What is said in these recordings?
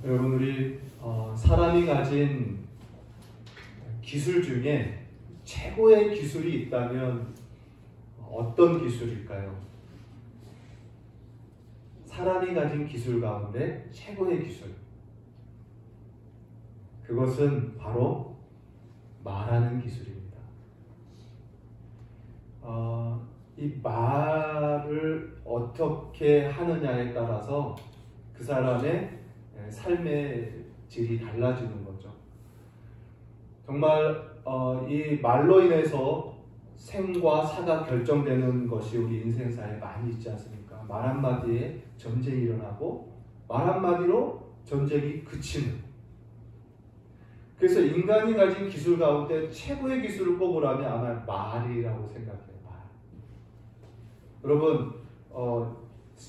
여러분, 우리 사람이 가진 기술 중에 최고의 기술이 있다면 어떤 기술일까요? 사람이 가진 기술 가운데 최고의 기술, 그것은 바로 말하는 기술입니다. 이 말을 어떻게 하느냐에 따라서 그 사람의 삶의 질이 달라지는 거죠. 정말 이 말로 인해서 생과 사가 결정되는 것이 우리 인생사에 많이 있지 않습니까? 말 한마디에 전쟁이 일어나고 말 한마디로 전쟁이 그치는. 그래서 인간이 가진 기술 가운데 최고의 기술을 꼽으라면 아마 말이라고 생각해요. 말. 여러분,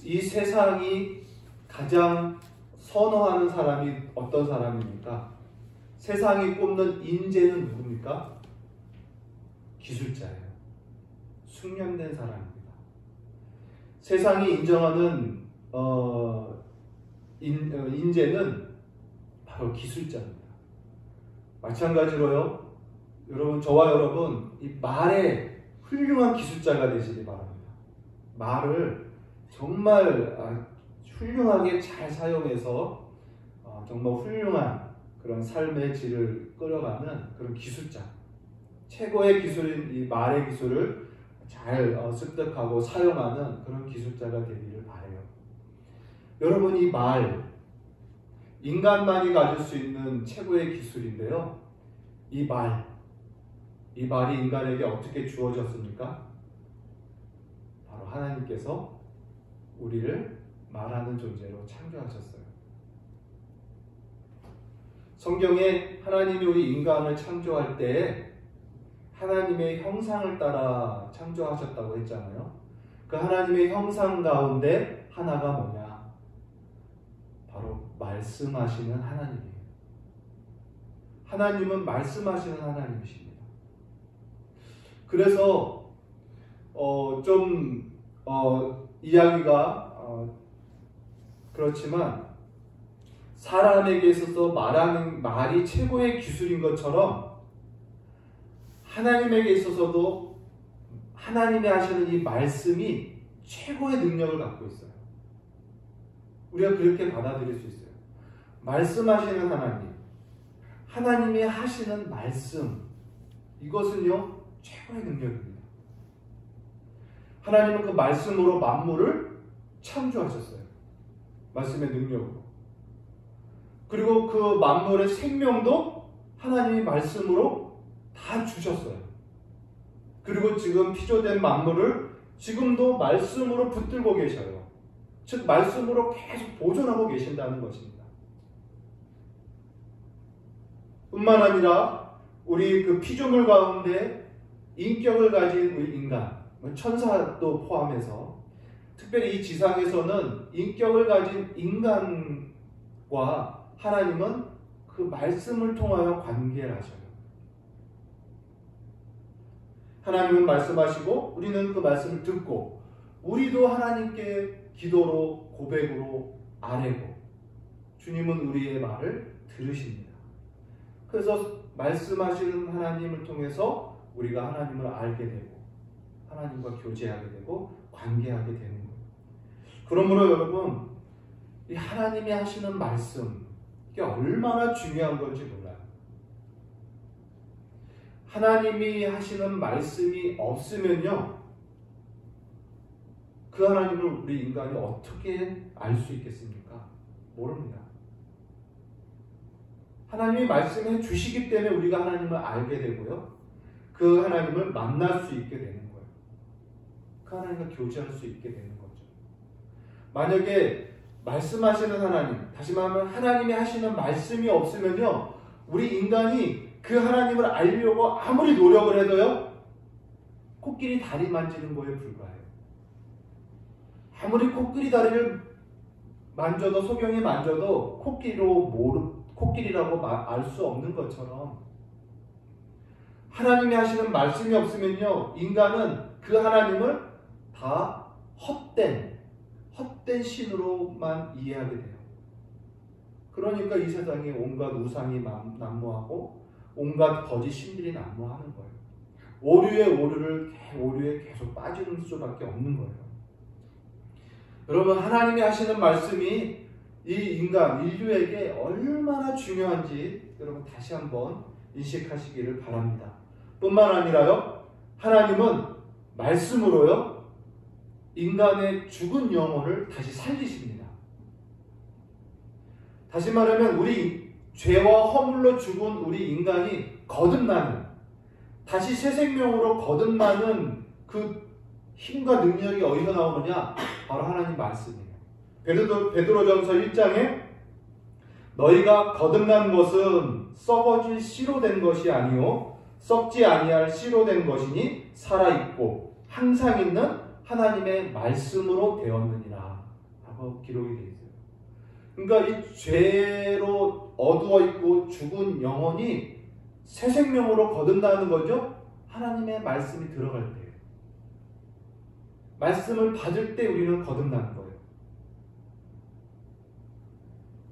이 세상이 가장 선호하는 사람이 어떤 사람입니까? 세상이 꼽는 인재는 누굽니까? 기술자예요. 숙련된 사람입니다. 세상이 인정하는 인재는 바로 기술자입니다. 마찬가지로요, 여러분, 저와 여러분, 이 말에 훌륭한 기술자가 되시기 바랍니다. 말을 정말 훌륭하게 잘 사용해서 정말 훌륭한 그런 삶의 질을 끌어가는 그런 기술자, 최고의 기술인 이 말의 기술을 잘 습득하고 사용하는 그런 기술자가 되기를 바라요. 여러분, 이 말, 인간만이 가질 수 있는 최고의 기술인데요. 이 말이 인간에게 어떻게 주어졌습니까? 바로 하나님께서 우리를 말하는 존재로 창조하셨어요. 성경에 하나님이 우리 인간을 창조할 때 하나님의 형상을 따라 창조하셨다고 했잖아요. 그 하나님의 형상 가운데 하나가 뭐냐? 바로 말씀하시는 하나님이에요. 하나님은 말씀하시는 하나님이십니다. 그래서 이야기가 그렇지만 사람에게 있어서 말하는 말이 최고의 기술인 것처럼 하나님에게 있어서도 하나님이 하시는 이 말씀이 최고의 능력을 갖고 있어요. 우리가 그렇게 받아들일 수 있어요. 말씀하시는 하나님, 하나님이 하시는 말씀, 이것은요 최고의 능력입니다. 하나님은 그 말씀으로 만물을 창조하셨어요. 말씀의 능력으로. 그리고 그 만물의 생명도 하나님이 말씀으로 다 주셨어요. 그리고 지금 피조된 만물을 지금도 말씀으로 붙들고 계셔요. 즉 말씀으로 계속 보존하고 계신다는 것입니다. 뿐만 아니라 우리 그 피조물 가운데 인격을 가진 우리 인간, 천사도 포함해서 특별히 이 지상에서는 인격을 가진 인간과 하나님은 그 말씀을 통하여 관계를 하셔요. 하나님은 말씀하시고 우리는 그 말씀을 듣고 우리도 하나님께 기도로 고백으로 아뢰고 주님은 우리의 말을 들으십니다. 그래서 말씀하시는 하나님을 통해서 우리가 하나님을 알게 되고 하나님과 교제하게 되고 관계하게 되는 거예요. 그러므로 여러분, 이 하나님이 하시는 말씀, 이게 얼마나 중요한 건지 몰라요. 하나님이 하시는 말씀이 없으면요, 그 하나님을 우리 인간이 어떻게 알 수 있겠습니까? 모릅니다. 하나님이 말씀해 주시기 때문에 우리가 하나님을 알게 되고요, 그 하나님을 만날 수 있게 되는 거예요. 그 하나님과 교제할 수 있게 되는 거죠. 만약에 말씀하시는 하나님, 다시 말하면 하나님이 하시는 말씀이 없으면요, 우리 인간이 그 하나님을 알려고 아무리 노력을 해도요, 코끼리 다리 만지는 거에 불과해요. 아무리 코끼리 다리를 만져도, 소경이 만져도 코끼리라고 알 수 없는 것처럼 하나님이 하시는 말씀이 없으면요, 인간은 그 하나님을 다 헛된 신으로만 이해하게 돼요. 그러니까 이 세상에 온갖 우상이 난무하고 온갖 거짓 신들이 난무하는 거예요. 오류에 계속 빠지는 수밖에 없는 거예요. 여러분, 하나님이 하시는 말씀이 이 인류에게 얼마나 중요한지 여러분 다시 한번 인식하시기를 바랍니다. 뿐만 아니라요, 하나님은 말씀으로요, 인간의 죽은 영혼을 다시 살리십니다. 다시 말하면 우리 죄와 허물로 죽은 우리 인간이 거듭나는, 다시 새 생명으로 거듭나는 그 힘과 능력이 어디서 나오느냐? 바로 하나님 말씀이에요. 베드로전서 1장에 너희가 거듭난 것은 썩어질 씨로 된 것이 아니요 썩지 아니할 씨로 된 것이니 살아있고 항상 있는 하나님의 말씀으로 되었느니라 라고 기록이 되어 있어요. 그러니까 이 죄로 어두워 있고 죽은 영혼이 새 생명으로 거듭나는 거죠. 하나님의 말씀이 들어갈 때, 말씀을 받을 때 우리는 거듭나는 거예요.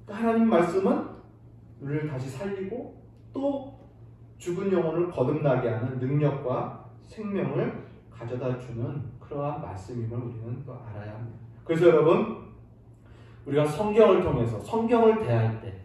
하나님 말씀은 우리를 다시 살리고 또 죽은 영혼을 거듭나게 하는 능력과 생명을 가져다 주는 그러한 말씀임을 우리는 또 알아야 합니다. 그래서 여러분, 우리가 성경을 통해서, 성경을 대할 때,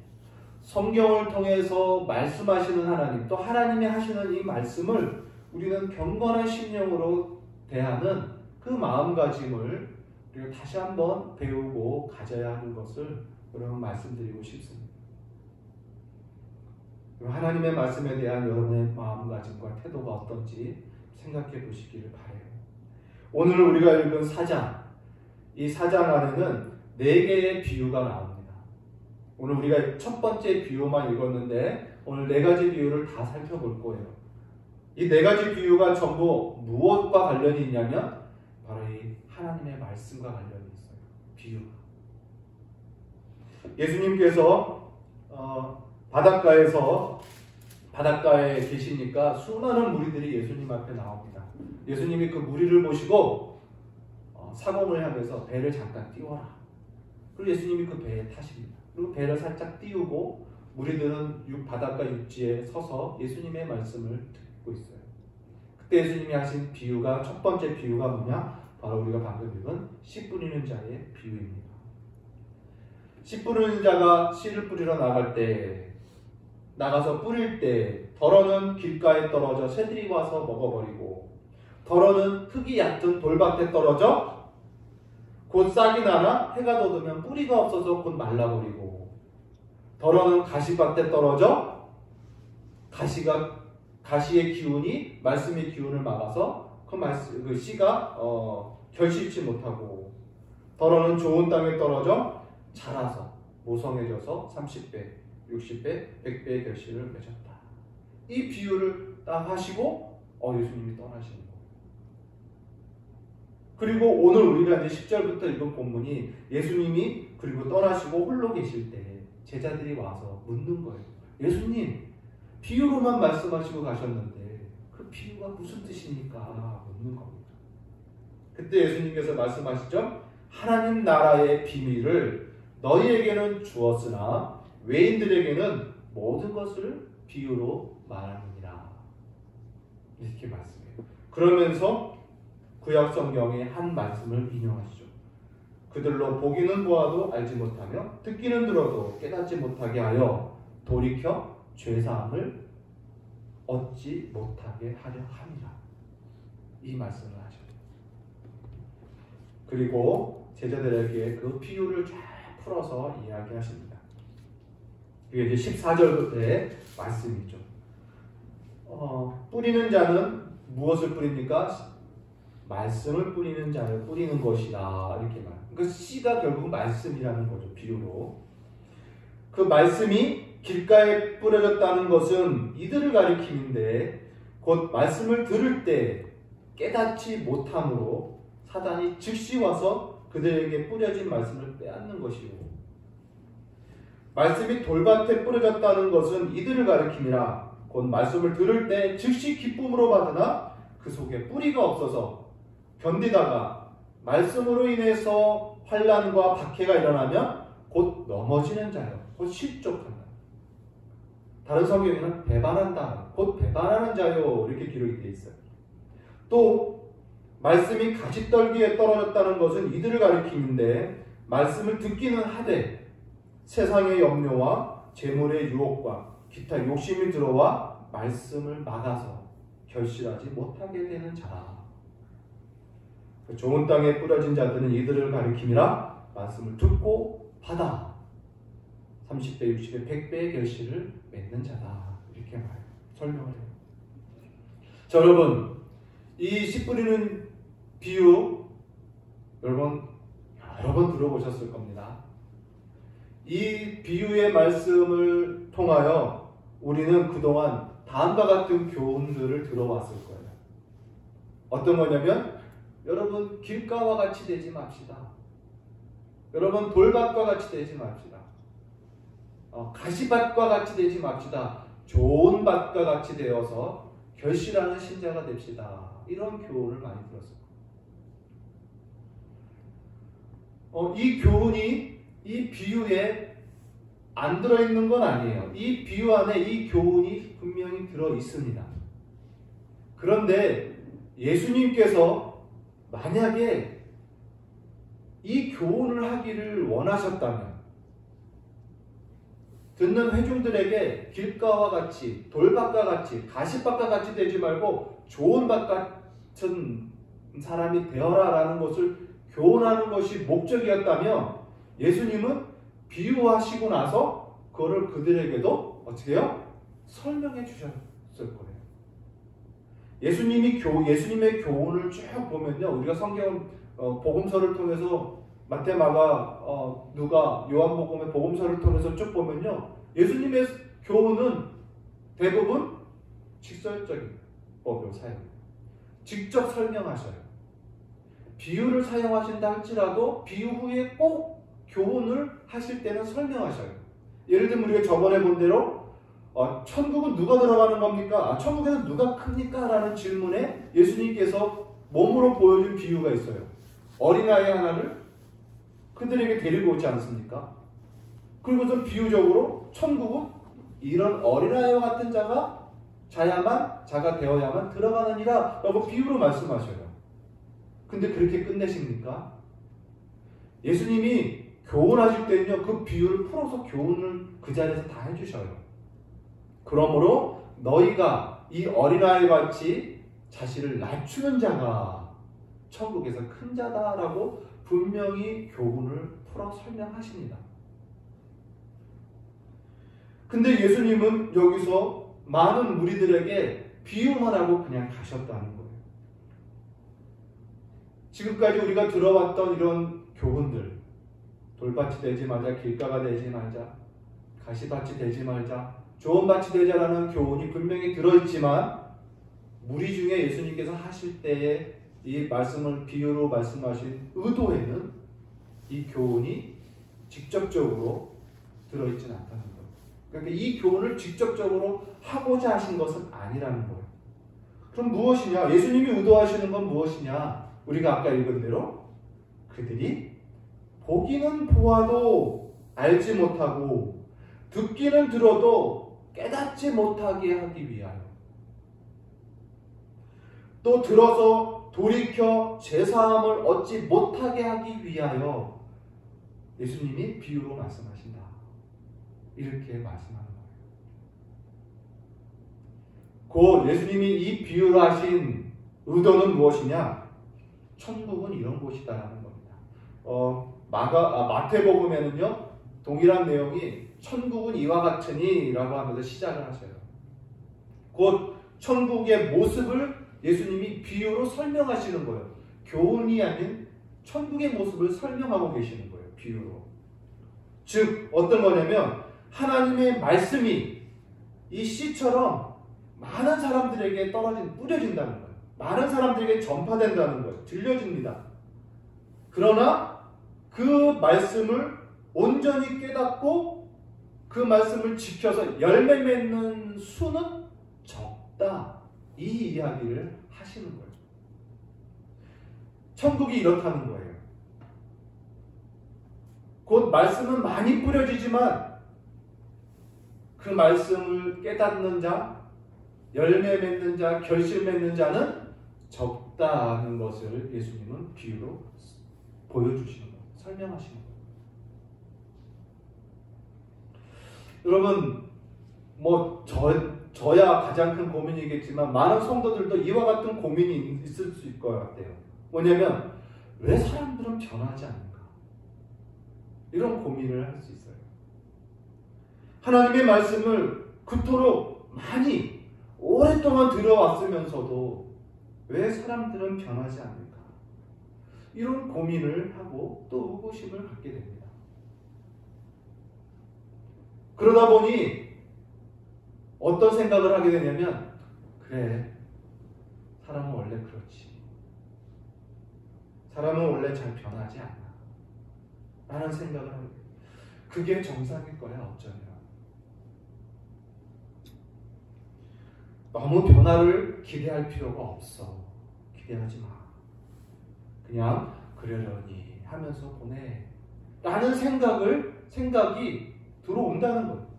성경을 통해서 말씀하시는 하나님, 또 하나님이 하시는 이 말씀을 우리는 경건한 심령으로 대하는 그 마음가짐을 우리가 다시 한번 배우고 가져야 하는 것을 여러분 말씀드리고 싶습니다. 하나님의 말씀에 대한 여러분의 마음가짐과 태도가 어떤지 생각해 보시기를 바라요. 오늘 우리가 읽은 4장, 이 4장 안에는 4개의 비유가 나옵니다. 오늘 우리가 첫 번째 비유만 읽었는데 오늘 4가지 비유를 다 살펴볼 거예요. 이 4가지 비유가 전부 무엇과 관련이 있냐면 바로 이 하나님의 말씀과 관련이 있어요. 비유가. 예수님께서 바닷가에 계시니까 수많은 무리들이 예수님 앞에 나옵니다. 예수님이 그 무리를 보시고 사공을 하면서 배를 잠깐 띄워라. 그리고 예수님이 그 배에 타십니다. 그리고 배를 살짝 띄우고 무리들은 바닷가 육지에 서서 예수님의 말씀을 듣고 있어요. 그때 예수님이 하신 비유가, 첫 번째 비유가 뭐냐? 바로 우리가 방금 읽은 씨 뿌리는 자의 비유입니다. 씨 뿌리는 자가 씨를 뿌리러 나가서 뿌릴 때 덜어는 길가에 떨어져 새들이 와서 먹어버리고, 덜어는 흙이 얕은 돌밭에 떨어져 곧 싹이 나나 해가 돋으면 뿌리가 없어서 곧 말라버리고, 덜어는 가시밭에 떨어져 가시의 기운이, 말씀의 기운을 막아서 그 씨가 결실치 못하고, 덜어는 좋은 땅에 떨어져 자라서 모성해져서 30배, 60배, 100배의 결실을 맺었다. 이 비유를 딱 하시고 예수님이 떠나시는 거예요. 그리고 오늘 우리가 이제 10절부터 읽은 본문이 예수님이 그리고 떠나시고 홀로 계실 때 제자들이 와서 묻는 거예요. 예수님, 비유로만 말씀하시고 가셨는데 그 비유가 무슨 뜻입니까? 묻는 겁니다. 그때 예수님께서 말씀하시죠. 하나님 나라의 비밀을 너희에게는 주었으나 외인들에게는 모든 것을 비유로 말하느니라. 이렇게 말씀해요. 그러면서 구약 성경의 한 말씀을 인용하시죠. 그들로 보기는 보아도 알지 못하며 듣기는 들어도 깨닫지 못하게 하여 돌이켜 죄사함을 얻지 못하게 하려 함이라. 이 말씀을 하죠. 그리고 제자들에게 그 비유를 쫙 풀어서 이야기하십니다. 이게 이제 14절부터의 말씀이죠. 뿌리는 자는 무엇을 뿌립니까? 말씀을 뿌리는 자를 뿌리는 것이다. 이렇게 말. 그 씨가 결국 말씀이라는 거죠. 비유로. 그 말씀이 길가에 뿌려졌다는 것은 이들을 가리킴인데, 곧 말씀을 들을 때 깨닫지 못함으로 사단이 즉시 와서 그들에게 뿌려진 말씀을 빼앗는 것이고, 말씀이 돌밭에 뿌려졌다는 것은 이들을 가리킴이라, 곧 말씀을 들을 때 즉시 기쁨으로 받으나 그 속에 뿌리가 없어서 견디다가 말씀으로 인해서 환난과 박해가 일어나면 곧 곧 넘어지는 자요, 곧 실족한다. 다른 성경에는 배반한다, 곧 배반하는 자요 이렇게 기록이 되어 있어요. 또 말씀이 가시떨기에 떨어졌다는 것은 이들을 가리키는데 말씀을 듣기는 하되 세상의 염려와 재물의 유혹과 기타 욕심이 들어와 말씀을 막아서 결실하지 못하게 되는 자라. 좋은 땅에 뿌려진 자들은 이들을 가리킴이라 말씀을 듣고 받아 30배, 60배, 100배의 결실을 맺는 자다. 이렇게 설명을 해요. 자, 여러분, 이 씨 뿌리는 비유 여러분 여러 번 들어보셨을 겁니다. 이 비유의 말씀을 통하여 우리는 그동안 다음과 같은 교훈들을 들어왔을 거예요. 어떤 거냐면 여러분 길가와 같이 되지 맙시다. 여러분 돌밭과 같이 되지 맙시다. 가시밭과 같이 되지 맙시다. 좋은 밭과 같이 되어서 결실하는 신자가 됩시다. 이런 교훈을 많이 들었어요. 이 교훈이 이 비유에 안 들어있는 건 아니에요. 이 비유 안에 이 교훈이 분명히 들어있습니다. 그런데 예수님께서 만약에 이 교훈을 하기를 원하셨다면 듣는 회중들에게 길가와 같이, 돌밭과 같이, 가시밭과 같이 되지 말고 좋은 밭 같은 사람이 되어라 라는 것을 교훈하는 것이 목적이었다면 예수님은 비유하시고 나서 그거를 그들에게도 어떻게 해요? 설명해 주셨을 거예요. 예수님의 교훈을 쭉 보면요, 우리가 성경 복음서를 통해서 마태, 마가, 누가, 요한복음의 복음서를 통해서 쭉 보면요, 예수님의 교훈은 대부분 직설적인 법을 사용해요. 직접 설명하셔요. 비유를 사용하신다 할지라도 비유 후에 꼭 교훈을 하실 때는 설명하셔요. 예를 들면 우리가 저번에 본 대로 천국은 누가 들어가는 겁니까? 천국에서 누가 큽니까? 라는 질문에 예수님께서 몸으로 보여준 비유가 있어요. 어린아이 하나를 그들에게 데리고 오지 않습니까? 그리고서 비유적으로 천국은 이런 어린아이와 같은 자가 되어야만 들어가느니라 라고 비유로 말씀하셔요. 근데 그렇게 끝내십니까? 예수님이 교훈하실 때는요, 그 비유를 풀어서 교훈을 그 자리에서 다 해주셔요. 그러므로 너희가 이 어린아이 같이 자신을 낮추는 자가 천국에서 큰 자다라고 분명히 교훈을 풀어 설명하십니다. 근데 예수님은 여기서 많은 무리들에게 비유만 하고 그냥 가셨다는 거예요. 지금까지 우리가 들어왔던 이런 교훈들, 돌밭이 되지 말자, 길가가 되지 말자, 가시밭이 되지 말자, 좋은 밭이 되자라는 교훈이 분명히 들어있지만 무리 중에 예수님께서 하실 때에 이 말씀을 비유로 말씀하신 의도에는 이 교훈이 직접적으로 들어있지는 않다는 거예요. 그러니까 이 교훈을 직접적으로 하고자 하신 것은 아니라는 거예요. 그럼 무엇이냐? 예수님이 의도하시는 건 무엇이냐? 우리가 아까 읽은 대로 그들이 보기는 보아도 알지 못하고 듣기는 들어도 깨닫지 못하게 하기 위하여, 또 들어서 돌이켜 제사함을 얻지 못하게 하기 위하여 예수님이 비유로 말씀하신다. 이렇게 말씀하는 거예요. 곧 예수님이 이 비유로 하신 의도는 무엇이냐? 천국은 이런 곳이다라는 겁니다. 마태복음에는요, 동일한 내용이 천국은 이와 같으니 라고 하면서 시작을 하셔요. 곧 천국의 모습을 예수님이 비유로 설명하시는 거예요. 교훈이 아닌 천국의 모습을 설명하고 계시는 거예요. 비유로. 즉 어떤 거냐면 하나님의 말씀이 이 씨처럼 많은 사람들에게 뿌려진다는 거예요. 많은 사람들에게 전파된다는 거예요. 들려집니다. 그러나 그 말씀을 온전히 깨닫고 그 말씀을 지켜서 열매 맺는 수는 적다. 이 이야기를 하시는 거예요. 천국이 이렇다는 거예요. 곧 말씀은 많이 뿌려지지만 그 말씀을 깨닫는 자, 열매 맺는 자, 결실 맺는 자는 적다는 것을 예수님은 비유로 보여주시는 거예요. 설명하시는 거예요. 여러분, 저야 가장 큰 고민이겠지만 많은 성도들도 이와 같은 고민이 있을 수 있을 것 같아요. 뭐냐면 왜 사람들은 변하지 않는가? 이런 고민을 할 수 있어요. 하나님의 말씀을 그토록 많이 오랫동안 들어왔으면서도 왜 사람들은 변하지 않는가? 이런 고민을 하고 또 의구심을 갖게 됩니다. 그러다 보니 어떤 생각을 하게 되냐면, 그래, 사람은 원래 그렇지. 사람은 원래 잘 변하지 않아. 라는 생각을 하게 돼요. 그게 정상일 거야, 어쩌면. 너무 변화를 기대할 필요가 없어. 기대하지 마. 그냥 그러려니 하면서 보내. 라는 생각이 들어온다는 거예요.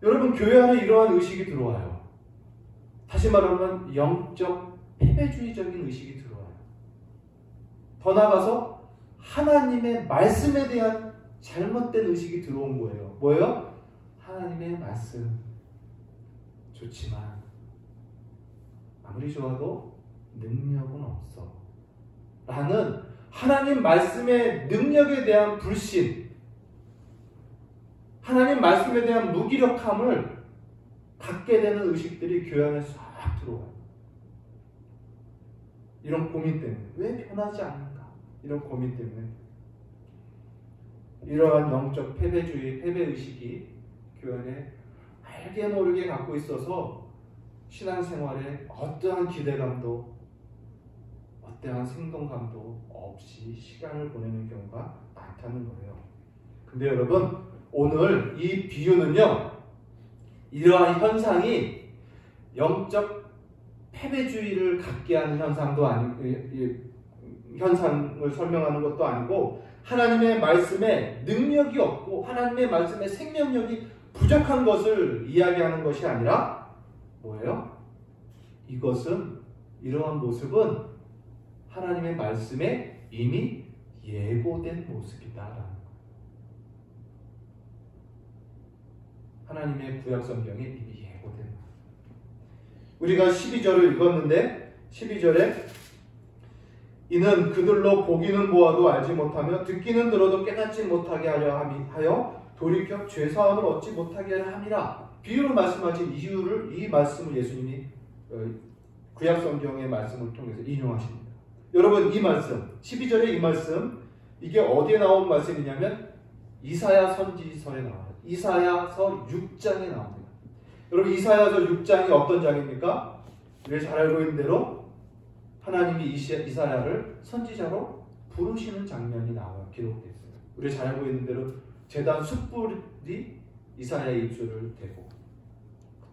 여러분, 교회 안에 이러한 의식이 들어와요. 다시 말하면 영적 패배주의적인 의식이 들어와요. 더 나아가서 하나님의 말씀에 대한 잘못된 의식이 들어온 거예요. 뭐예요? 하나님의 말씀 좋지만 아무리 좋아도 능력은 없어. 라는 하나님 말씀의 능력에 대한 불신, 하나님 말씀에 대한 무기력함을 갖게 되는 의식들이 교회 안에 싹 들어와요. 이런 고민 때문에. 왜 변하지 않는가? 이런 고민 때문에. 이러한 영적 패배주의, 패배의식이 교회 안에 알게 모르게 갖고 있어서 신앙생활에 어떠한 기대감도 어떠한 생동감도 없이 시간을 보내는 경우가 많다는 거예요. 근데 여러분, 오늘 이 비유는요, 이러한 현상이 영적 패배주의를 갖게 하는 현상도 현상을 설명하는 것도 아니고, 하나님의 말씀에 능력이 없고 하나님의 말씀에 생명력이 부족한 것을 이야기하는 것이 아니라 뭐예요? 이러한 모습은 하나님의 말씀에 이미 예고된 모습이다라는 거예요. 하나님의 구약 성경에 이미 예고된 거예요. 우리가 12절을 읽었는데 12절에 이는 그들로 보기는 보아도 알지 못하며 듣기는 들어도 깨닫지 못하게 하여 돌이켜 죄사함을 얻지 못하게 하려 함이라. 비유로 말씀하신 이 말씀을 예수님이 구약 성경의 말씀을 통해서 인용하십니다. 여러분, 이 말씀 12절의 이 말씀, 이게 어디에 나온 말씀이냐면 이사야 선지서에 나와요. 이사야서 6장에 나옵니다. 여러분, 이사야서 6장이 어떤 장입니까? 우리가 잘 알고 있는 대로 하나님이 이사야를 선지자로 부르시는 장면이 나와요. 기록되어 있어요. 우리가 잘 알고 있는 대로 제단 숯불이 이사야의 입술을 대고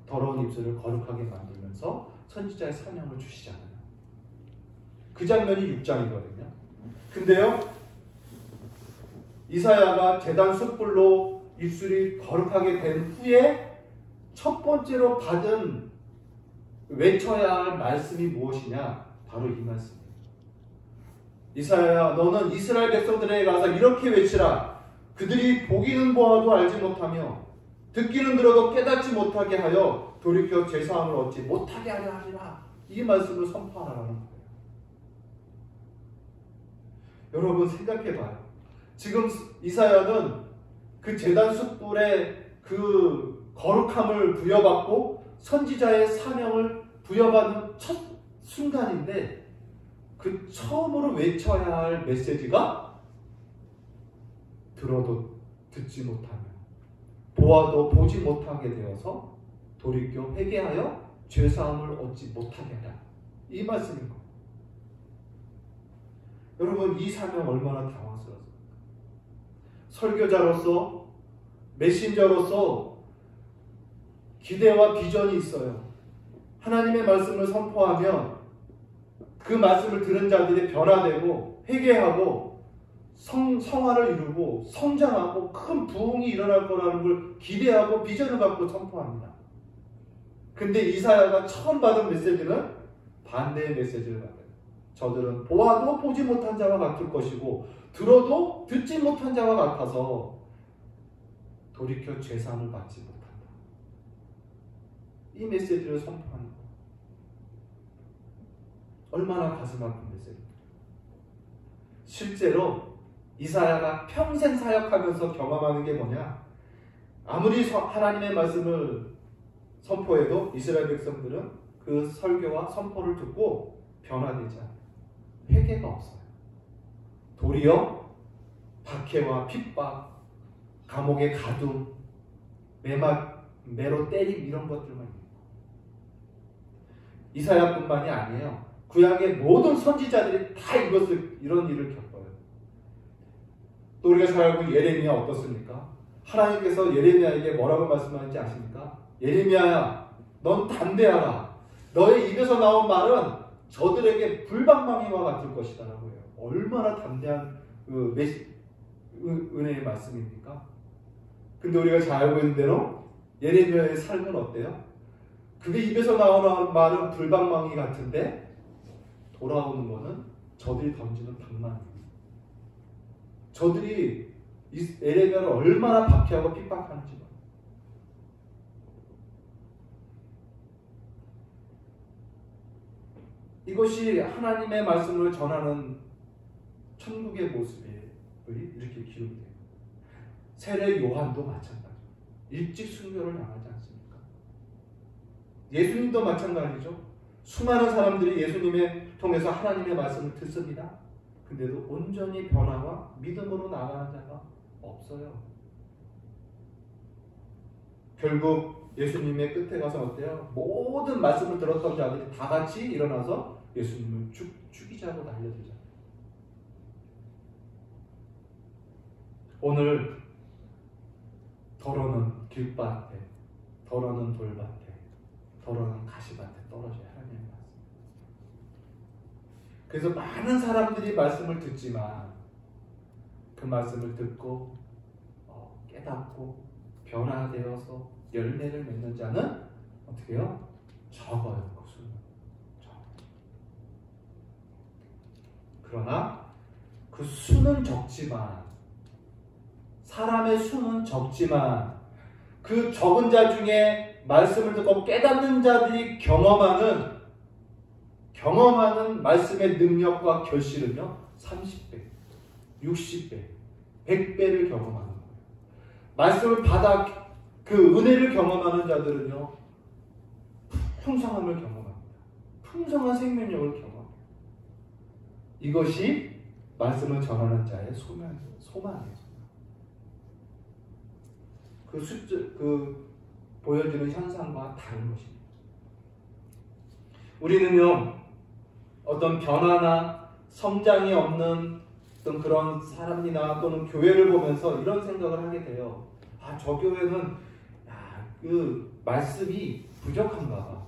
더러운 입술을 거룩하게 만들면서 선지자의 사명을 주시잖아요. 그 장면이 6장이거든요. 근데요, 이사야가 제단 숯불로 입술이 거룩하게 된 후에 첫 번째로 받은 외쳐야 할 말씀이 무엇이냐? 바로 이 말씀입니다. 이사야야, 너는 이스라엘 백성들에게 가서 이렇게 외치라. 그들이 보기는 보아도 알지 못하며 듣기는 들어도 깨닫지 못하게 하여 돌이켜 죄사함을 얻지 못하게 하려 하리라. 이 말씀을 선포하라는 거예요. 여러분, 생각해봐요. 지금 이사야는 그 제단 숯불에 그 거룩함을 부여받고 선지자의 사명을 부여받는 첫 순간인데, 그 처음으로 외쳐야 할 메시지가 들어도 듣지 못하며 보아도 보지 못하게 되어서 돌이켜 회개하여 죄사함을 얻지 못하게 하라. 이 말씀인 거예요. 여러분, 이 사명 얼마나 당황스러웠어요. 설교자로서, 메신저로서 기대와 비전이 있어요. 하나님의 말씀을 선포하면 그 말씀을 들은 자들이 변화되고 회개하고 성화를 이루고 성장하고 큰 부흥이 일어날 거라는 걸 기대하고 비전을 갖고 선포합니다. 근데 이사야가 처음 받은 메시지는 반대의 메시지를 받아요. 저들은 보아도 보지 못한 자와 같을 것이고 들어도 듣지 못한 자와 같아서 돌이켜 죄사함을 받지 못한다. 이 메시지를 선포하는 거예요. 얼마나 가슴 아픈 메시지입니까? 실제로 이사야가 평생 사역하면서 경험하는 게 뭐냐? 아무리 하나님의 말씀을 선포해도 이스라엘 백성들은 그 설교와 선포를 듣고 변화되지 않아요. 회개가 없어요. 도리어 박해와 핍박, 감옥에 가둠, 매로 때림 이런 것들만 있고 이사야뿐만이 아니에요. 구약의 모든 선지자들이 다 이런 일을 겪어요. 또 우리가 잘 알고 예레미야 어떻습니까? 하나님께서 예레미야에게 뭐라고 말씀하는지 아십니까? 예레미야야, 넌 담대하라. 너의 입에서 나온 말은 저들에게 불방망이와 같을 것이다 라고 해요. 얼마나 담대한 은혜의 말씀입니까? 근데 우리가 잘 알고 있는 대로 예레미야의 삶은 어때요? 그게 입에서 나오는 말은 불방망이 같은데 돌아오는 거는 저들이 던지는 방망이입니다. 저들이 예레미야를 얼마나 박해하고 핍박하는지 봐요. 이것이 하나님의 말씀을 전하는 천국의 모습을 이렇게 기록돼요. 세례 요한도 마찬가지예요. 일찍 순교를 당하지 않습니까? 예수님도 마찬가지죠. 수많은 사람들이 예수님을 통해서 하나님의 말씀을 듣습니다. 근데도 온전히 변화와 믿음으로 나가는 자가 없어요. 결국 예수님의 끝에 가서 어때요? 모든 말씀을 들었던 자들이 다 같이 일어나서 예수님을 죽이자고 달려들잖아요. 오늘 더러는 길밭에, 더러는 돌밭에, 더러는 가시밭에 떨어져야 하나님의 말씀. 그래서 많은 사람들이 말씀을 듣지만 그 말씀을 듣고 깨닫고 변화되어서 열매를 맺는 자는 어떻게 해요? 적어요. 그 수는. 그러나 그 수는 적지만 사람의 수는 적지만 그 적은 자 중에 말씀을 듣고 깨닫는 자들이 경험하는 말씀의 능력과 결실은요 30배, 60배, 100배를 경험하는 거예요. 말씀을 받아 그 은혜를 경험하는 자들은요 풍성함을 경험합니다. 풍성한 생명력을 경험합니다. 이것이 말씀을 전하는 자의 소망이에요. 그 보여주는 현상과 다른 것입니다. 우리는요 어떤 변화나 성장이 없는 어떤 그런 사람이나 또는 교회를 보면서 이런 생각을 하게 돼요. 저 교회는 그 말씀이 부족한가 봐.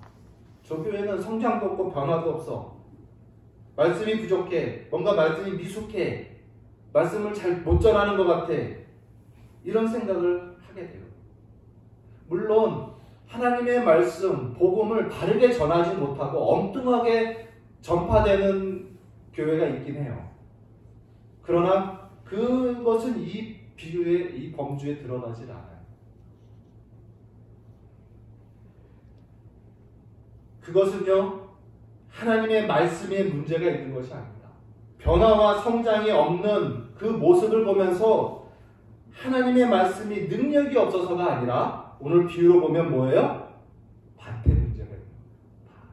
저 교회는 성장도 없고 변화도 없어. 말씀이 부족해. 뭔가 말씀이 미숙해. 말씀을 잘 못 전하는 것 같아. 이런 생각을 하게 돼요. 물론 하나님의 말씀, 복음을 바르게 전하지 못하고 엉뚱하게 전파되는 교회가 있긴 해요. 그러나 그것은 이 비유에, 이 범주에 들어가지 않아요. 그것은요 하나님의 말씀에 문제가 있는 것이 아닙니다. 변화와 성장이 없는 그 모습을 보면서 하나님의 말씀이 능력이 없어서가 아니라 오늘 비유로 보면 뭐예요? 밭에 문제가 있는 거예요.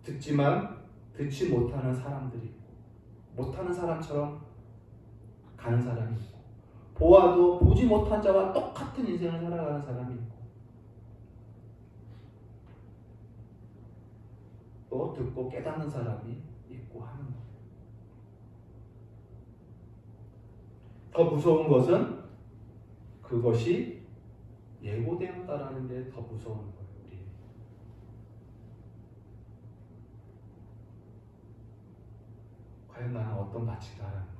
듣지만 듣지 못하는 사람들이 있고 못하는 사람처럼 가는 사람이 있고 보아도 보지 못한 자와 똑같은 인생을 살아가는 사람이 있고 또 듣고 깨닫는 사람이 있고 하는 거예요. 더 무서운 것은 그것이 예고되었다라는 데 더 무서운 거예요. 우리. 과연 나는 어떤 가치인가라는 거죠.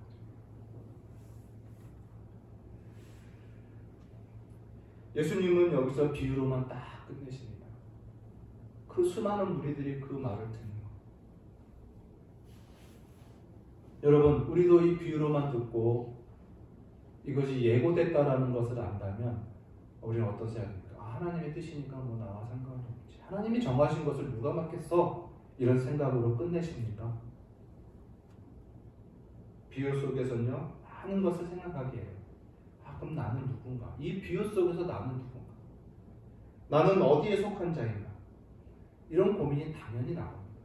예수님은 여기서 비유로만 딱 끝내십니다. 그 수많은 무리들이 그 말을 듣는 거예요. 여러분, 우리도 이 비유로만 듣고 이것이 예고됐다라는 것을 안다면 우리는 어떤 생각입니까? 하나님의 뜻이니까 뭐 나와 상관이 없지. 하나님이 정하신 것을 누가 맡겠어? 이런 생각으로 끝내십니까? 비유 속에서는요, 많은 것을 생각하게 해요. 그럼 나는 누군가? 이 비유 속에서 나는 누군가? 나는 어디에 속한 자인가? 이런 고민이 당연히 나옵니다.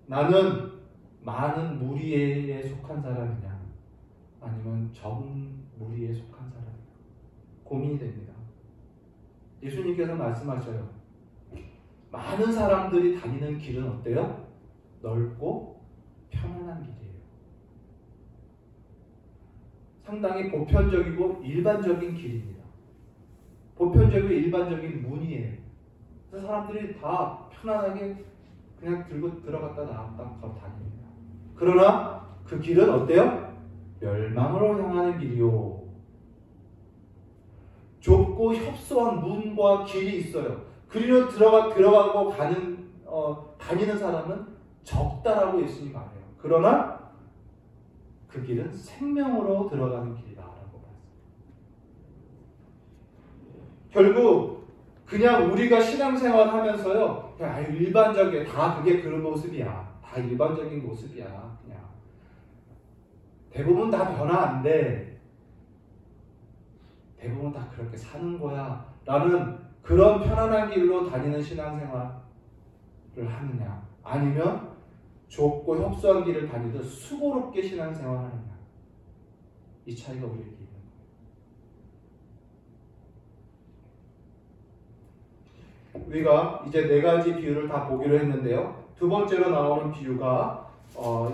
나는 많은 무리에 속한 사람이냐? 아니면 적은 무리에 속한 사람이냐? 고민이 됩니다. 예수님께서 말씀하셔요. 많은 사람들이 다니는 길은 어때요? 넓고 편안한 길이에요. 상당히 보편적이고 일반적인 길입니다. 보편적이고 일반적인 문이에요. 그래서 사람들이 다 편안하게 그냥 들고 들어갔다 나왔다 다닙니다. 그러나 그 길은 어때요? 멸망으로 향하는 길이요. 좁고 협소한 문과 길이 있어요. 그리로 들어가고 다니는 사람은 적다라고 예수님이 말해요. 그러나 그 길은 생명으로 들어가는 길이다라고 말했습니다. 결국 그냥 우리가 신앙생활 하면서요, 그냥 일반적이야. 다 그게 그런 모습이야. 다 일반적인 모습이야. 그냥 대부분 다 변화 안 돼. 대부분 다 그렇게 사는 거야. 라는 그런 편안한 길로 다니는 신앙생활을 하느냐, 아니면 좁고 협소한 길을 다니듯 수고롭게 신앙생활을 하느냐, 이 차이가 우리에게 있는 거예요. 우리가 이제 4가지 비유를 다 보기로 했는데요. 두 번째로 나오는 비유가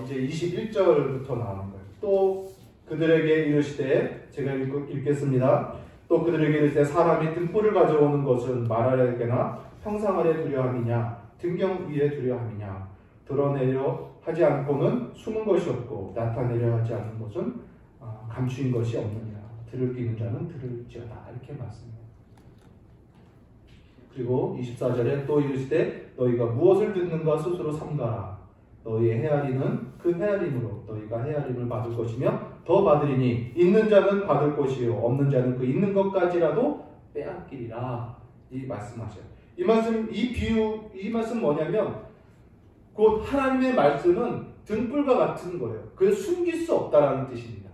이제 21절부터 나오는 거예요. 또 그들에게 이르시되, 제가 읽겠습니다. 또 그들에게 이르시되 사람이 등불을 가져오는 것은 말하려거나 평상 아래 두려함이냐, 등경 위에 두려함이냐. 드러내려 하지 않고는 숨은 것이 없고 나타내려 하지 않는 것은 감추인 것이 없느니라. 들을 끼는 자는 들을지어다. 이렇게 말씀해요. 그리고 24절에 또 이르시되 너희가 무엇을 듣는가 스스로 삼가라. 너희의 헤아리는 그 헤아림으로 너희가 헤아림을 받을 것이며 더 받으리니 있는 자는 받을 것이요 없는 자는 그 있는 것까지라도 빼앗기리라. 이 말씀하셔요. 이 말씀 뭐냐면 곧 하나님의 말씀은 등불과 같은 거예요. 그래서 숨길 수 없다라는 뜻입니다.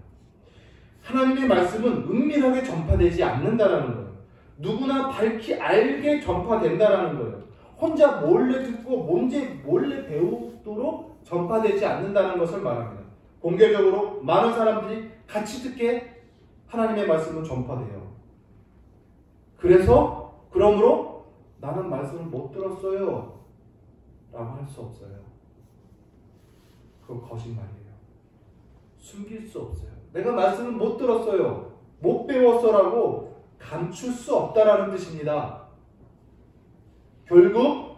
하나님의 말씀은 은밀하게 전파되지 않는다라는 거예요. 누구나 밝히 알게 전파된다라는 거예요. 혼자 몰래 듣고 몰래 배우도록 전파되지 않는다는 것을 말합니다. 공개적으로 많은 사람들이 같이 듣게 하나님의 말씀은 전파돼요. 그러므로 나는 말씀을 못 들었어요 라고 할 수 없어요. 그건 거짓말이에요. 숨길 수 없어요. 내가 말씀을 못 들었어요, 못 배웠어라고 감출 수 없다라는 뜻입니다. 결국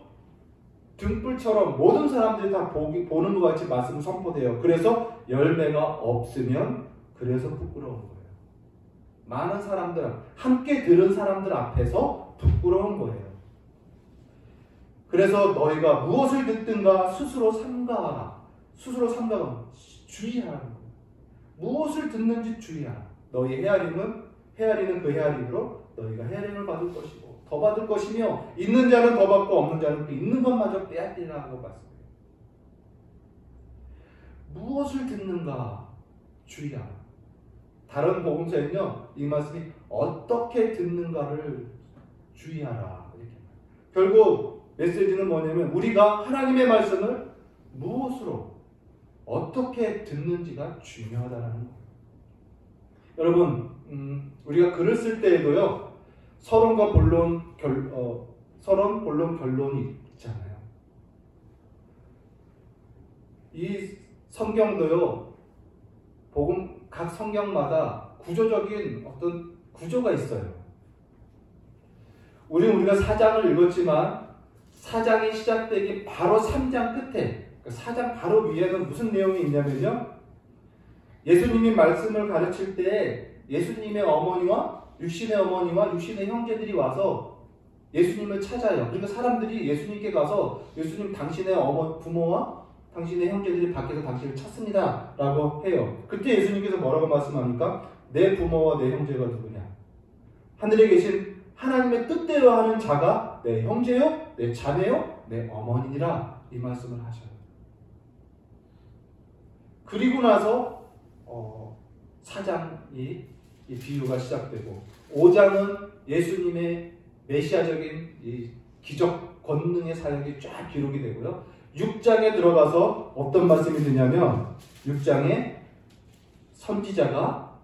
등불처럼 모든 사람들이 다 보는 것 같이 말씀을 선포돼요. 그래서 열매가 없으면 그래서 부끄러운 거예요. 많은 사람들, 함께 들은 사람들 앞에서 부끄러운 거예요. 그래서 너희가 무엇을 듣든가 스스로 삼가하라. 스스로 삼가하라. 주의하라는 거예요. 무엇을 듣는지 주의하라. 너희 헤아리는 그 헤아림으로 너희가 헤아림을 받을 것이고 더 받을 것이며 있는 자는 더 받고 없는 자는 그 있는 것마저 빼앗기리라고 말씀해요. 무엇을 듣는가 주의하라. 다른 복음서에는요, 이 말씀이 어떻게 듣는가를 주의하라. 이렇게. 결국 메시지는 뭐냐면 우리가 하나님의 말씀을 무엇으로 어떻게 듣는지가 중요하다는 거예요. 여러분, 우리가 글을 쓸 때에도요, 서론, 본론, 결론이 있잖아요. 이 성경도요, 각 성경마다 구조적인 어떤 구조가 있어요. 우리가 4장을 읽었지만 4장이 시작되기 바로 3장 끝에, 4장 바로 위에는 무슨 내용이 있냐면요. 예수님이 말씀을 가르칠 때 예수님의 어머니와 육신의 어머니와 육신의 형제들이 와서 예수님을 찾아요. 그러니까 사람들이 예수님께 가서 예수님 당신의 부모와 당신의 형제들이 밖에서 당신을 찾습니다 라고 해요. 그때 예수님께서 뭐라고 말씀합니까? 내 부모와 내 형제가 누구냐? 하늘에 계신 하나님의 뜻대로 하는 자가 내 형제요, 내 자매요, 내 어머니니라 이 말씀을 하셔요. 그리고 나서 4장이 이 비유가 시작되고 5장은 예수님의 메시아적인 이 기적 권능의 사역이 쫙 기록이 되고요. 6장에 들어가서 어떤 말씀이 되냐면 6장에 선지자가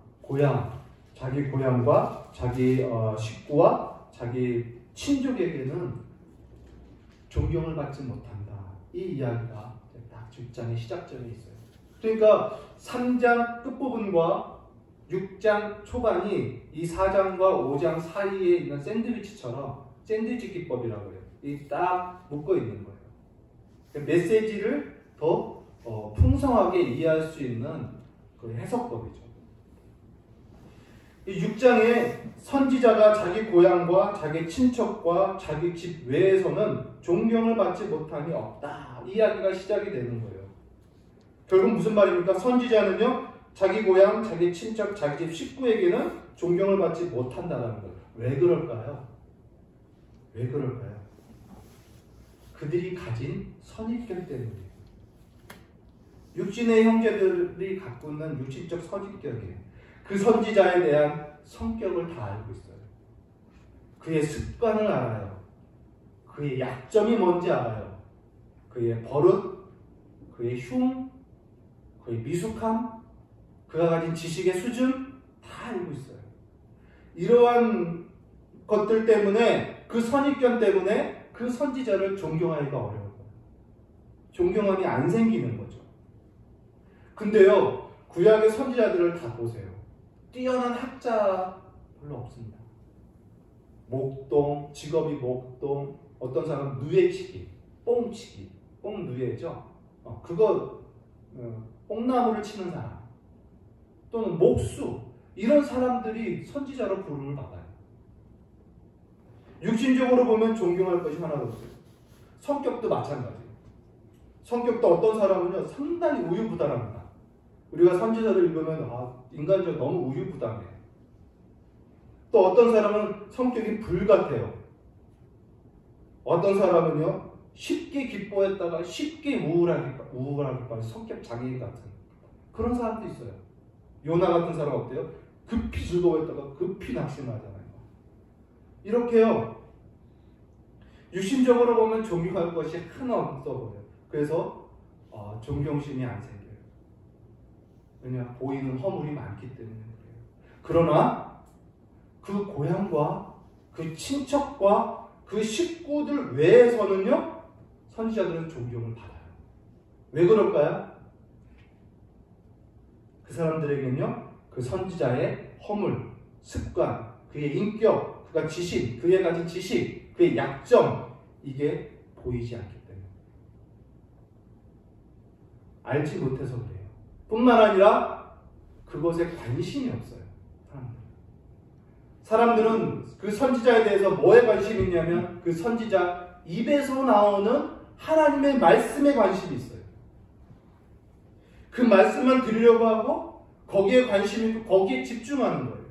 자기 고향과 자기 식구와 자기 친족에게는 존경을 받지 못한다. 이 이야기가 딱 6장의 시작점에 있어요. 그러니까 3장 끝부분과 6장 초반이 이 4장과 5장 사이에 있는 샌드위치처럼 샌드위치 기법이라고 해요. 이 딱 묶어 있는 거예요. 메시지를 더 풍성하게 이해할 수 있는 그 해석법이죠. 이 6장에 선지자가 자기 고향과 자기 친척과 자기 집 외에서는 존경을 받지 못함이 없다. 이 이야기가 시작이 되는 거예요. 결국 무슨 말입니까? 선지자는요, 자기 고향, 자기 친척, 자기 집 식구에게는 존경을 받지 못한다는 거예요. 왜 그럴까요? 왜 그럴까요? 그들이 가진 선입견 때문이에요. 육신의 형제들이 갖고 있는 육신적 선입견이에요. 그 선지자에 대한 성격을 다 알고 있어요. 그의 습관을 알아요. 그의 약점이 뭔지 알아요. 그의 버릇, 그의 흉, 그의 미숙함, 그가 가진 지식의 수준 다 알고 있어요. 이러한 것들 때문에 그 선입견 때문에 그 선지자를 존경하기가 어려워요. 존경함이 안 생기는 거죠. 근데요, 구약의 선지자들을 다 보세요. 뛰어난 학자 별로 없습니다. 목동, 직업이 목동, 어떤 사람은 누에치기, 뽕치기, 뽕누에죠. 뽕나무를 치는 사람, 또는 목수, 이런 사람들이 선지자로 부름을 받아요. 육신적으로 보면 존경할 것이 하나도 없어요. 성격도 마찬가지예요. 성격도 어떤 사람은요, 상당히 우유부단합니다. 우리가 선지자를 읽으면 인간적으로 너무 우유부단해요. 또 어떤 사람은 성격이 불같아요. 어떤 사람은요, 쉽게 기뻐했다가 쉽게 우울하게 빠져 성격 장애인 같은 그런 사람도 있어요. 요나 같은 사람 어때요? 급히 즐거워했다가 급히 낙심하잖아요. 이렇게요, 육신적으로 보면 존경할 것이 하나 없어 보여요. 그래서 존경심이 안 생겨요. 왜냐? 보이는 허물이 많기 때문에 그래요. 그러나 그 고향과 그 친척과 그 식구들 외에서는요, 선지자들은 존경을 받아요. 왜 그럴까요? 그 사람들에게는요, 그 선지자의 허물, 습관, 그의 인격, 그가 그의 가진 지식, 그의 약점, 이게 보이지 않기 때문에. 알지 못해서 그래요. 뿐만 아니라 그것에 관심이 없어요. 사람들은 그 선지자에 대해서 뭐에 관심이 있냐면 그 선지자 입에서 나오는 하나님의 말씀에 관심이 있어요. 그 말씀만 들으려고 하고 거기에 관심이 있고 거기에 집중하는 거예요.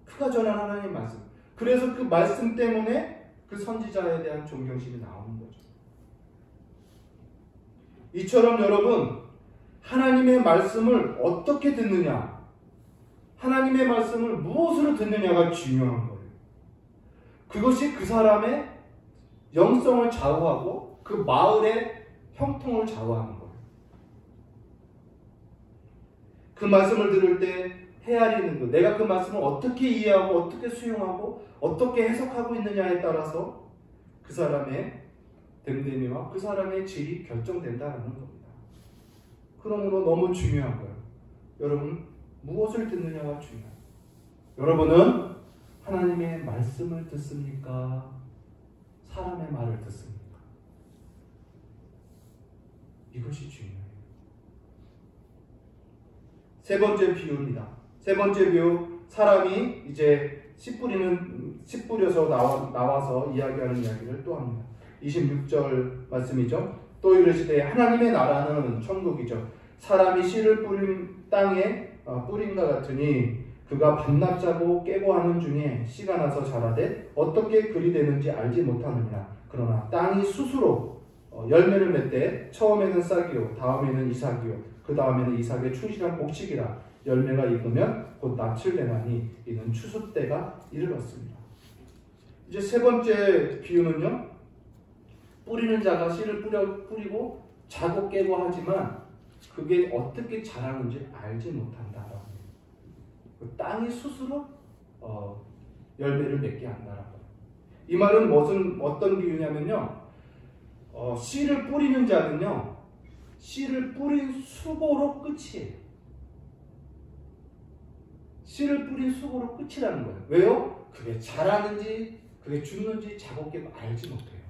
그가 전한 하나님의 말씀. 그래서 그 말씀 때문에 그 선지자에 대한 존경심이 나오는 거죠. 이처럼 여러분, 하나님의 말씀을 어떻게 듣느냐, 하나님의 말씀을 무엇으로 듣느냐가 중요한 거예요. 그것이 그 사람의 영성을 좌우하고 그 마을의 형통을 좌우하는 거예요. 그 말씀을 들을 때 헤아리는 것, 내가 그 말씀을 어떻게 이해하고 어떻게 수용하고 어떻게 해석하고 있느냐에 따라서 그 사람의 됨됨이와 그 사람의 질이 결정된다는 겁니다. 그러므로 너무 중요한 거예요. 여러분, 무엇을 듣느냐가 중요해요. 여러분은 하나님의 말씀을 듣습니까? 사람의 말을 듣습니까? 이것이 중요해요. 세 번째 비유입니다. 세 번째 비유, 사람이 이제 씨 뿌려서 나와서 이야기하는 이야기를 또 합니다. 26절 말씀이죠. 또 이르시되 하나님의 나라는 천국이죠. 사람이 씨를 뿌린 땅에 뿌린과 같으니 그가 반납자고 깨고 하는 중에 씨가 나서 자라되 어떻게 그리 되는지 알지 못하느니라. 그러나 땅이 스스로 열매를 맺되 처음에는 싹이요 다음에는 이삭이요 그 다음에는 이삭의 충실한 곡식이라. 열매가 익으면 곧 낯을 내나니 이는 추수 때가 이르렀습니다. 이제 세 번째 비유는요, 뿌리는 자가 씨를 뿌리고 자고 깨고 하지만 그게 어떻게 자라는지 알지 못한다라고. 그 땅이 스스로 열매를 맺게 한다라고. 이 말은 어떤 비유냐면요, 씨를 뿌리는 자는요, 씨를 뿌린 수고로 끝이에요. 씨를 뿌린 수고로 끝이라는 거예요. 왜요? 그게 자라는지 그게 죽는지 자고 깨고 알지 못해요.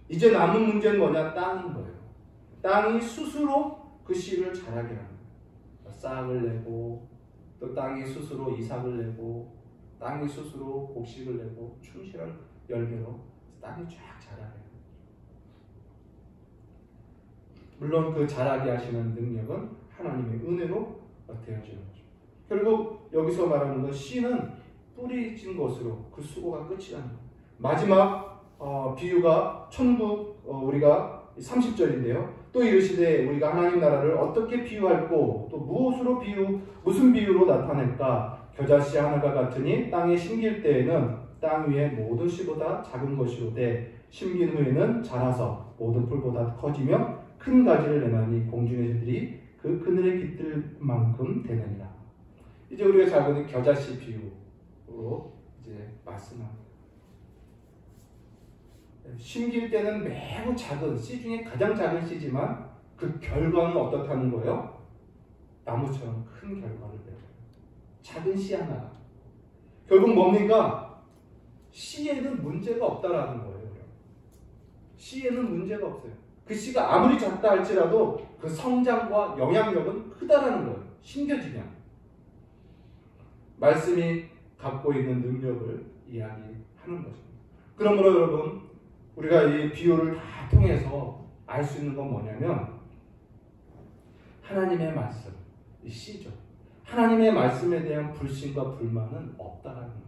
이제 남은 문제는 뭐냐? 땅인 거예요. 땅이 스스로 그 씨를 자라게 하는 거예요. 싹을 내고, 또 땅이 스스로 이삭을 내고, 땅이 스스로 곡식을 내고, 충실한 열매로 땅이 쫙 자라게 해요. 물론 그 자라게 하시는 능력은 하나님의 은혜로 되어지는 거죠. 결국 여기서 말하는 건 씨는 뿌리진 것으로 그 수고가 끝이라는 거예요. 마지막 비유가 천국, 우리가 30절인데요. 또 이르시되 우리가 하나님 나라를 어떻게 비유할꼬 또 무슨 비유로 나타낼까? 겨자씨 하나가 같으니 땅에 심길 때에는 땅 위에 모든 씨보다 작은 것이오되 심긴 후에는 자라서 모든 풀보다 커지며 큰 가지를 내나니 공중의 새들이 그 그늘에 깃들 만큼 되느니라. 이제 우리가 잘 보는 겨자씨 비유로 이제 말씀합니다. 심길 때는 매우 작은 씨 중에 가장 작은 씨지만 그 결과는 어떻다는 거예요? 나무처럼 큰 결과를 내요. 작은 씨 하나. 결국 뭡니까? 씨에는 문제가 없다라는 거예요. 씨에는 문제가 없어요. 그 씨가 아무리 작다 할지라도 그 성장과 영향력은 크다라는 거예요. 심겨지냐. 말씀이 갖고 있는 능력을 이야기하는 것입니다. 그러므로 여러분, 우리가 이 비유를 다 통해서 알 수 있는 건 뭐냐면 하나님의 말씀, 이 씨죠. 하나님의 말씀에 대한 불신과 불만은 없다라는 거예요.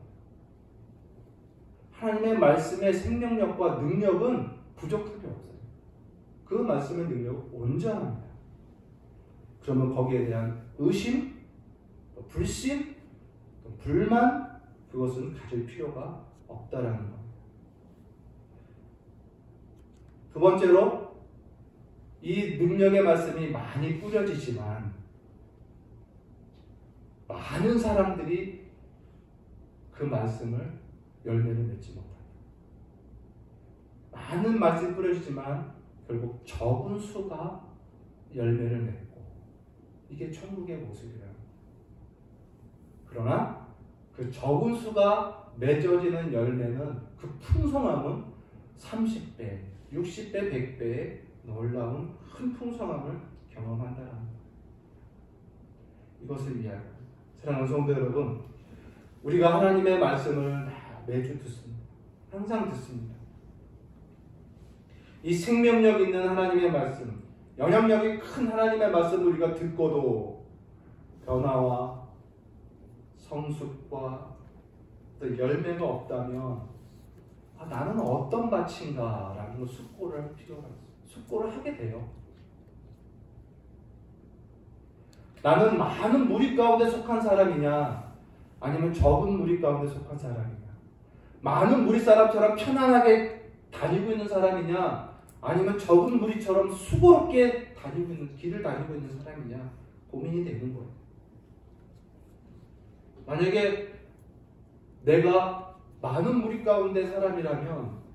하나님의 말씀의 생명력과 능력은 부족함이 없어요. 그 말씀의 능력은 온전합니다. 그러면 거기에 대한 의심, 불신, 불만, 그것은 가질 필요가 없다라는 겁니다. 두 번째로, 이 능력의 말씀이 많이 뿌려지지만 많은 사람들이 그 말씀을 열매를 맺지 못합니다. 많은 말씀이 뿌려지지만 결국 적은 수가 열매를 맺고, 이게 천국의 모습이라는 거예요. 그러나 그 적은 수가 맺어지는 열매는 그 풍성함은 30배, 60배, 100배의 놀라운 큰 풍성함을 경험한다는 거예요. 이것을 이야기합니다. 사랑하는 성도 여러분, 우리가 하나님의 말씀을 매주 듣습니다. 항상 듣습니다. 이 생명력 있는 하나님의 말씀, 영향력이 큰 하나님의 말씀을 우리가 듣고도 변화와 성숙과 또 열매가 없다면 나는 어떤 밭인가 라는 숙고를 할 필요가 있어요. 숙고를 하게 돼요. 나는 많은 무리 가운데 속한 사람이냐, 아니면 적은 무리 가운데 속한 사람이냐, 많은 무리 사람처럼 편안하게 다니고 있는 사람이냐, 아니면 적은 무리처럼 수고롭게 길을 다니고 있는 사람이냐, 고민이 되는 거예요. 만약에 내가 많은 무리 가운데 사람이라면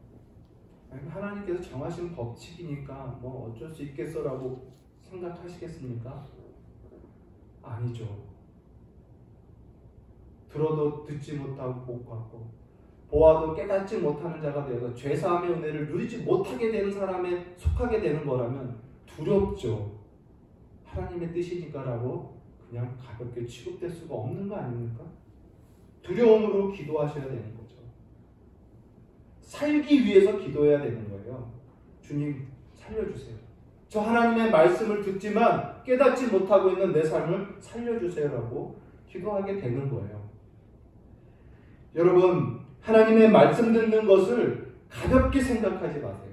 하나님께서 정하신 법칙이니까 뭐 어쩔 수 있겠어라고 생각하시겠습니까? 아니죠. 들어도 듣지 못하고 못 갖고, 보아도 깨닫지 못하는 자가 되어서 죄사함의 은혜를 누리지 못하게 되는 사람에 속하게 되는 거라면 두렵죠. 하나님의 뜻이니까라고 그냥 가볍게 취급될 수가 없는 거 아닙니까? 두려움으로 기도하셔야 되는 거죠. 살기 위해서 기도해야 되는 거예요. 주님 살려주세요. 저 하나님의 말씀을 듣지만 깨닫지 못하고 있는 내 삶을 살려주세요라고 기도하게 되는 거예요. 여러분, 하나님의 말씀 듣는 것을 가볍게 생각하지 마세요.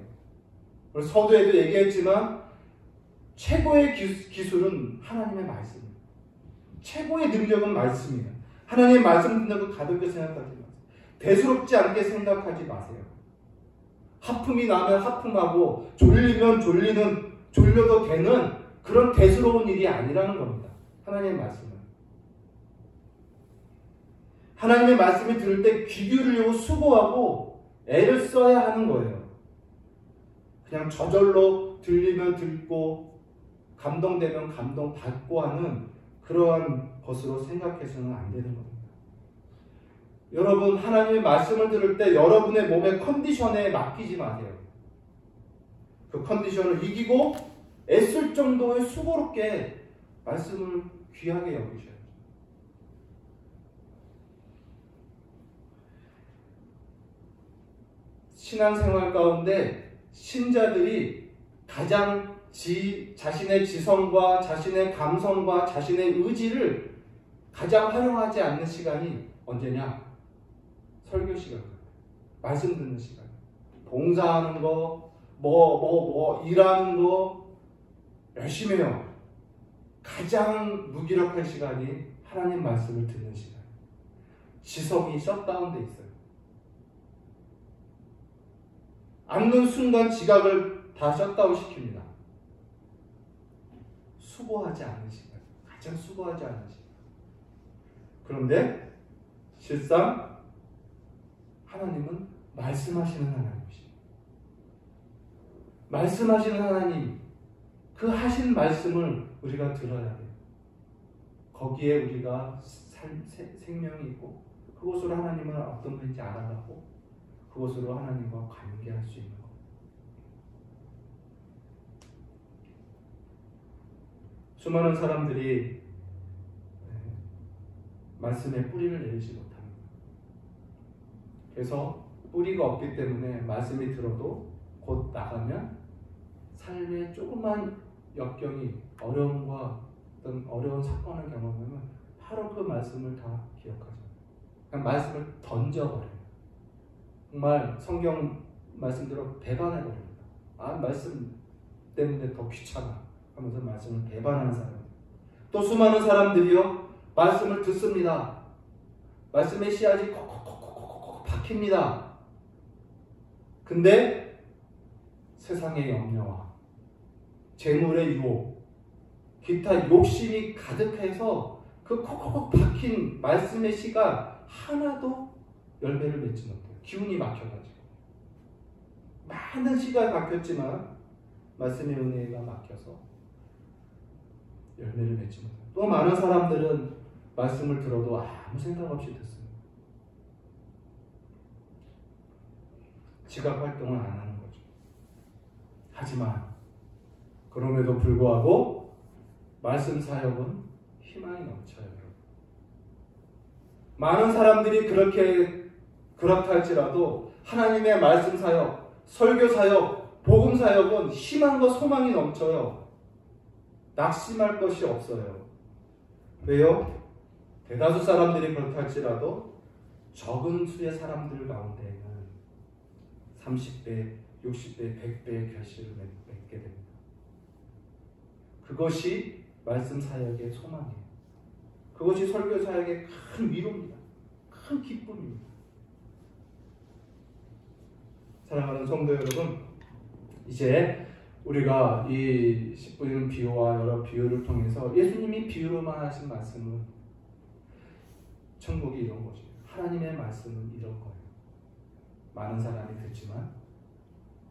서두에도 얘기했지만 최고의 기술은 하나님의 말씀입니다. 최고의 능력은 말씀이에요. 하나님의 말씀 듣는 거 가볍게 생각하지 마세요. 대수롭지 않게 생각하지 마세요. 하품이 나면 하품하고 졸리면 졸려도 되는 그런 대수로운 일이 아니라는 겁니다. 하나님의 말씀은. 하나님의 말씀을 들을 때 귀 기울이려고 수고하고 애를 써야 하는 거예요. 그냥 저절로 들리면 듣고 감동되면 감동받고 하는 그러한 것으로 생각해서는 안 되는 겁니다. 여러분, 하나님의 말씀을 들을 때 여러분의 몸의 컨디션에 맡기지 마세요. 그 컨디션을 이기고 애쓸 정도의 수고롭게 말씀을 귀하게 여기셔야죠. 신앙생활 가운데 신자들이 가장 자신의 지성과 자신의 감성과 자신의 의지를 가장 활용하지 않는 시간이 언제냐? 설교 시간, 말씀 듣는 시간, 봉사하는 거, 일하는 거 열심히 해요. 가장 무기력한 시간이 하나님 말씀을 듣는 시간. 지성이 셧다운돼 있어요. 앉는 순간 지각을 다 셧다운 시킵니다. 수고하지 않는 시간, 가장 수고하지 않는 시간. 그런데 실상 하나님은 말씀하시는 하나님이십니다. 말씀하시는 하나님, 그 하신 말씀을 우리가 들어야 돼요. 거기에 우리가 생명이 있고 그곳으로 하나님은 어떤 분인지 알아가고 그곳으로 하나님과 관계할 수 있는 겁니다. 수많은 사람들이 말씀에 뿌리를 내리지 못합니다. 그래서 뿌리가 없기 때문에 말씀이 들어도 곧 나가면 삶의 조그만 역경이 어려움과 어떤 어려운 사건을 경험하면 바로 그 말씀을 다 기억하죠. 그냥 말씀을 던져버려요. 정말 성경 말씀대로 배반해버립니다. 말씀 때문에 더 귀찮아 하면서 말씀을 배반하는 사람. 또 수많은 사람들이요, 말씀을 듣습니다. 말씀의 씨앗이 콕콕콕콕콕 박힙니다. 근데 세상의 염려와 재물의 유혹, 기타 욕심이 가득해서 그 콕콕콕 박힌 말씀의 씨가 하나도 열매를 맺지 못해요. 기운이 막혀가지고. 많은 씨가 박혔지만 말씀의 은혜가 막혀서 열매를 맺지 못해요. 또 많은 사람들은 말씀을 들어도 아무 생각 없이 듣습니다. 지각 활동을 안 하는 거죠. 하지만 그럼에도 불구하고 말씀 사역은 희망이 넘쳐요. 많은 사람들이 그렇다 할지라도 하나님의 말씀 사역, 설교 사역, 복음 사역은 희망과 소망이 넘쳐요. 낙심할 것이 없어요. 왜요? 대다수 사람들이 그렇다 할지라도 적은 수의 사람들 가운데에는 30배, 60배, 100배의 결실을 맺게 됩니다. 그것이 말씀 사역의 소망이에요. 그것이 설교 사역의 큰 위로입니다. 큰 기쁨입니다. 사랑하는 성도 여러분, 이제 우리가 이 10분이는 비유와 여러 비유를 통해서 예수님이 비유로만 하신 말씀은 천국이 이런 거죠. 하나님의 말씀은 이런 거예요. 많은 사람이 듣지만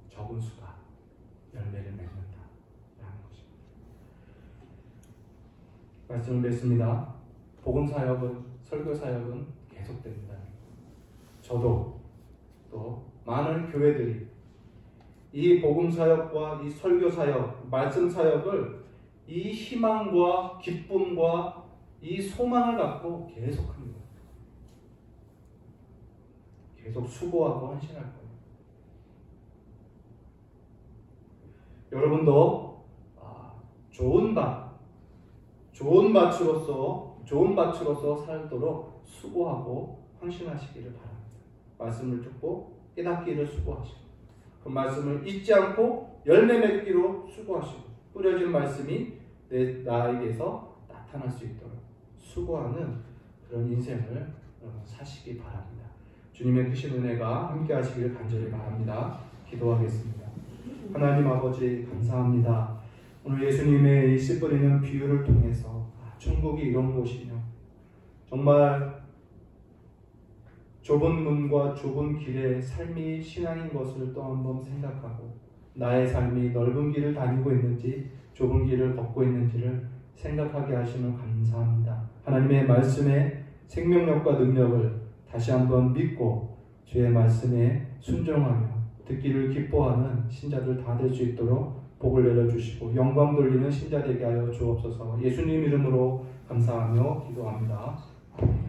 적은 수가 열매를 맺는다 라는 것입니다. 말씀을 맺습니다. 복음 사역은, 설교 사역은 계속됩니다. 저도 또 많은 교회들이 이 복음 사역과 이 설교 사역, 말씀 사역을 이 희망과 기쁨과 이 소망을 갖고 계속합니다. 계속 수고하고 헌신할 거예요. 여러분도 좋은 밭으로서 살도록 수고하고 헌신하시기를 바랍니다. 말씀을 듣고 깨닫기를 수고하시고 그 말씀을 잊지 않고 열매 맺기로 수고하시고 뿌려진 말씀이 나에게서 나타날 수 있도록 수고하는 그런 인생을 사시기 바랍니다. 주님의 크신 은혜가 함께 하시기를 간절히 바랍니다. 기도하겠습니다. 하나님 아버지 감사합니다. 오늘 예수님의 이 씨 뿌리는 비유를 통해서 천국이 이런 곳이며 정말 좁은 문과 좁은 길의 삶이 신앙인 것을 또 한번 생각하고 나의 삶이 넓은 길을 다니고 있는지 좁은 길을 걷고 있는지를 생각하게 하시면 감사합니다. 하나님의 말씀의 생명력과 능력을 다시 한번 믿고 주의 말씀에 순종하며 듣기를 기뻐하는 신자들 다 될 수 있도록 복을 내려주시고 영광 돌리는 신자 되게 하여 주옵소서. 예수님 이름으로 감사하며 기도합니다. 아멘.